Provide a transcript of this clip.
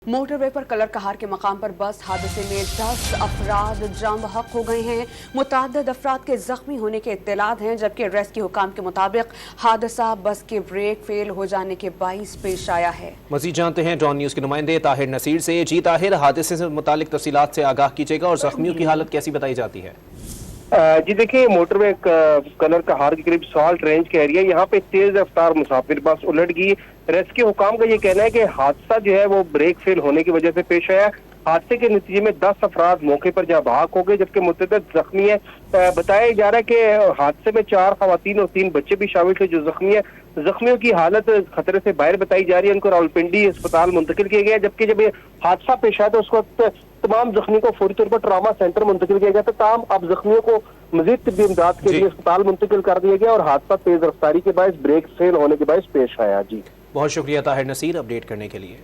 Motor way पर colour कहार के मकाम पर बस हादसे में 10 अफराद जान बहक हो गए हैं। मुतअद्दिद अफराद के जख्मी होने के इत्तलात हैं, जबकि रेस्क्यू हुकाम के मुताबिक हादसा बस के ब्रेक फेल हो जाने के बाइस पेश आया है। मजीद जानते हैं डॉन न्यूज़ के नुमाइंदे ताहिर नसीर से। जी ताहिर, हादसे से मुतालिक तफसीलात से आगाह कीजिएगा और जख्मियों की हालत कैसी बताई जाती है? जी देखिए, मोटरवे कलर कहार के करीब सॉल्ट रेंज के एरिया, यहाँ पे तेज रफ्तार मुसाफिर बस उलट गई। रेस्क्यू हुकाम का ये कहना है कि हादसा जो है वो ब्रेक फेल होने की वजह से पेश आया। हादसे के नतीजे में 10 अफराद मौके पर जहाँ बहाक हो गए, जबकि मुतअद्दिद जख्मी है। बताया जा रहा है कि हादसे में 4 खवातीन और 3 बच्चे भी शामिल थे जो जख्मी है। जख्मियों की हालत खतरे से बाहर बताई जा रही है, उनको रावलपिंडी अस्पताल मुंतकिल किया गया, जबकि जब ये हादसा पेश आया तो उस वक्त तमाम जख्मियों को फौरी तौर पर ट्रामा सेंटर मुंतकिल किया गया था। तमाम अब जख्मियों को मजीद तिब्बी इमदाद के लिए अस्पताल मुंतकिल कर दिया गया और हादसा तेज रफ्तारी के बायस ब्रेक फेल होने के बायस पेश आया। जी बहुत शुक्रिया ताहिर नसीर अपडेट करने के लिए।